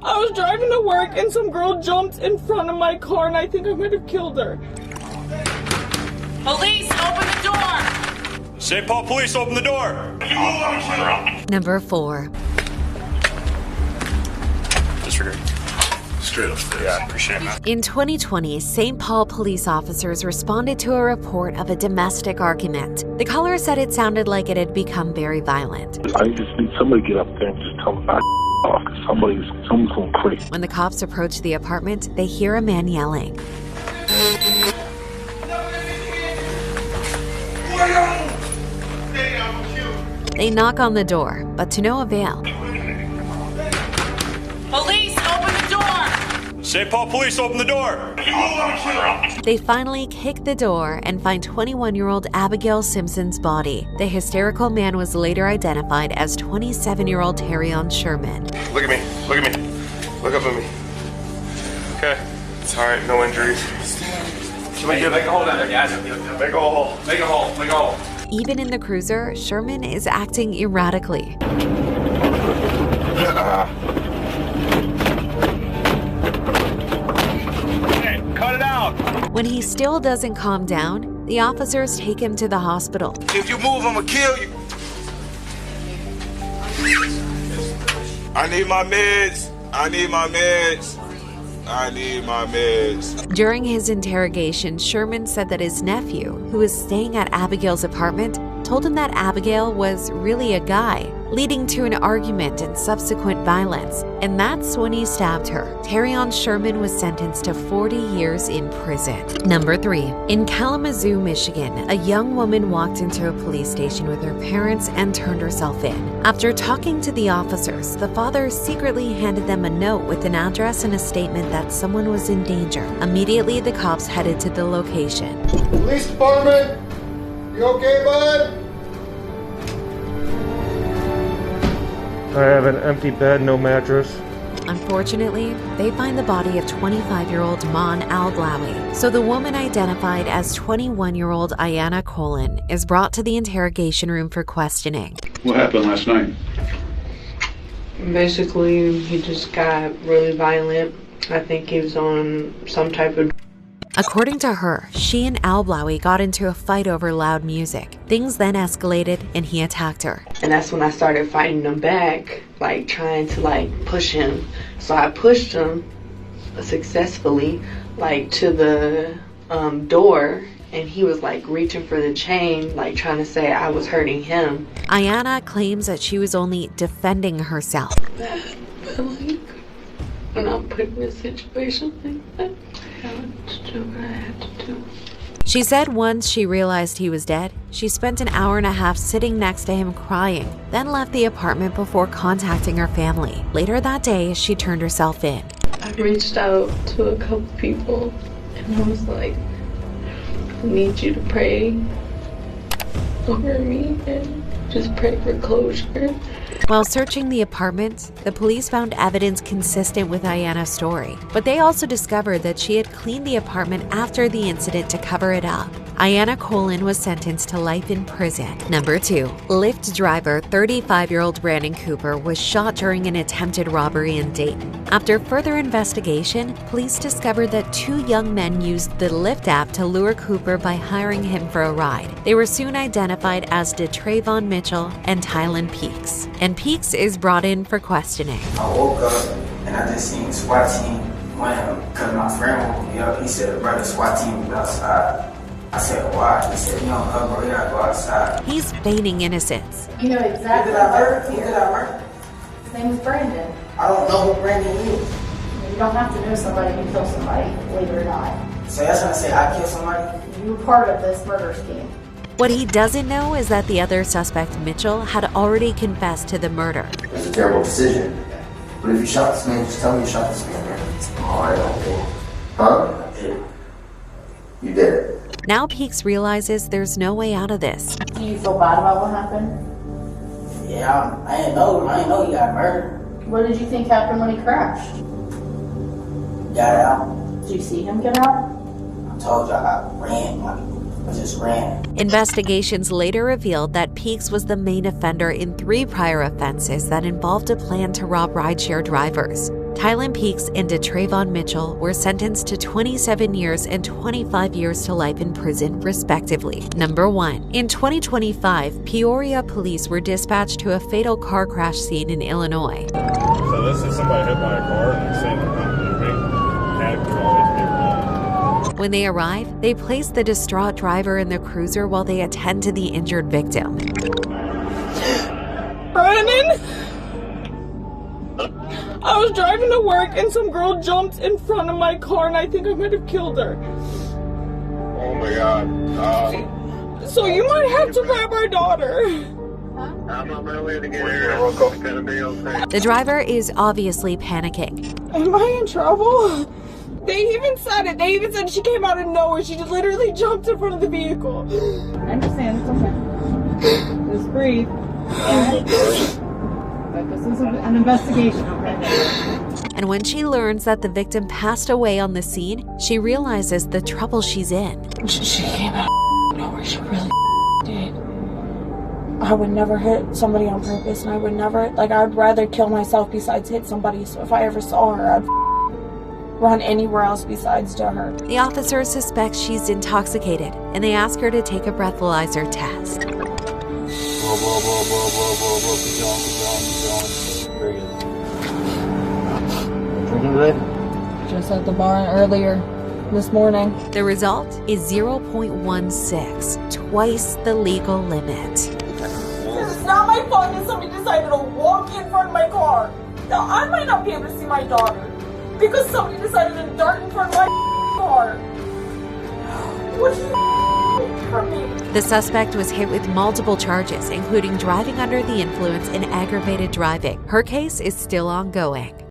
I was driving to work and some girl jumped in front of my car and I think I might have killed her. Police, open the door! St. Paul Police, open the door! Number 4. Disregard. Straight upstairs. Yeah, appreciate that. In 2020, St. Paul police officers responded to a report of a domestic argument. The caller said it sounded like it had become very violent. I just need somebody to get up there and just tell them back off because someone's going crazy. When the cops approach the apartment, they hear a man yelling. They knock on the door, but to no avail. Police, open the door! St. Paul Police, open the door! They finally kick the door and find 21-year-old Abigail Simpson's body. The hysterical man was later identified as 27-year-old Terrion Sherman. Look at me. Look at me. Look up at me. Okay. It's all right. No injuries. Make a hole down there, guys. Make a hole. Make a hole. Make a hole. Even in the cruiser, Sherman is acting erratically. Cut it out! When he still doesn't calm down, the officers take him to the hospital. If you move, I'm gonna kill you. I need my meds. I need my meds. I need my meds. During his interrogation, Sherman said that his nephew, who was staying at Abigail's apartment, told him that Abigail was really a guy, leading to an argument and subsequent violence. And that's when he stabbed her. Terrion Sherman was sentenced to 40 years in prison. Number 3. In Kalamazoo, Michigan, a young woman walked into a police station with her parents and turned herself in. After talking to the officers, the father secretly handed them a note with an address and a statement that someone was in danger. Immediately, the cops headed to the location. Police department, you okay, bud? I have an empty bed, no mattress. Unfortunately, they find the body of 25-year-old Mon Alblawi. So the woman identified as 21-year-old Ayanna Colin is brought to the interrogation room for questioning. What happened last night? Basically, he just got really violent. I think he was on some type of... According to her, she and Alblawi got into a fight over loud music. Things then escalated and he attacked her. And that's when I started fighting him back, like trying to push him. So I pushed him successfully, to the door, and he was reaching for the chain, trying to say I was hurting him. Ayanna claims that she was only defending herself. But when I'm put in a situation like that, I had to do what I had to do. She said once she realized he was dead, she spent an hour and a half sitting next to him crying, then left the apartment before contacting her family. Later that day, she turned herself in. I reached out to a couple people and I was like, I need you to pray over me and just pray for closure. While searching the apartment, the police found evidence consistent with Ayanna's story, but they also discovered that she had cleaned the apartment after the incident to cover it up. Ayanna Colin was sentenced to life in prison. Number 2. Lyft driver 35-year-old Brandon Cooper was shot during an attempted robbery in Dayton. After further investigation, police discovered that 2 young men used the Lyft app to lure Cooper by hiring him for a ride. They were soon identified as DeTravon Mitchell and Tylen Peaks. And Peaks is brought in for questioning. I woke up and I just seen the SWAT team because my friend woke me up. He said, "Bro, the SWAT team was outside." I said, "Why?" He said, "Bro, we gotta go outside." He's feigning innocence. You know exactly. Who did I murder? Who did I murder? His name is Brandon. I don't know who Brandon is. You don't have to know somebody who killed somebody, believe it or not. So that's trying to say I killed somebody? You were part of this murder scheme. What he doesn't know is that the other suspect, Mitchell, had already confessed to the murder. It's a terrible decision. But if you shot this man, just tell me you shot this man. Alright, okay. Huh? I did. You did it. Now Peaks realizes there's no way out of this. Do you feel bad about what happened? Yeah, I didn't know he got murdered. What did you think happened when he crashed? Got out. Did you see him get out? I told you I ran. I just ran. Investigations later revealed that Peaks was the main offender in 3 prior offenses that involved a plan to rob rideshare drivers. Kylan Peaks and DeTravon Mitchell were sentenced to 27 years and 25 years to life in prison, respectively. Number 1. In 2025, Peoria police were dispatched to a fatal car crash scene in Illinois. So this is somebody hit by a car and they're saying they're not moving. Cat could always be wrong. When they arrive, they place the distraught driver in the cruiser while they attend to the injured victim. Brandon? I was driving to work and some girl jumped in front of my car and I think I might have killed her. Oh my God. So you might have to grab our daughter. I'm on my way to get her. It's gonna be okay. The driver is obviously panicking. Am I in trouble? They even said it. They even said she came out of nowhere. She just literally jumped in front of the vehicle. I understand. It's okay. Just breathe. But this is an investigation, okay? And when she learns that the victim passed away on the scene, she realizes the trouble she's in. She came out of nowhere. She really did. I would never hit somebody on purpose, and I would never, I'd rather kill myself besides hit somebody. So if I ever saw her, I'd run anywhere else besides to her. The officers suspect she's intoxicated, and they ask her to take a breathalyzer test. Very good. Drinking today? Just at the bar earlier this morning. The result is 0.16, twice the legal limit. It's not my fault that somebody decided to walk in front of my car. Now, I might not be able to see my daughter because somebody decided to dart in front of my car. What do you from me? The suspect was hit with multiple charges, including driving under the influence and aggravated driving. Her case is still ongoing.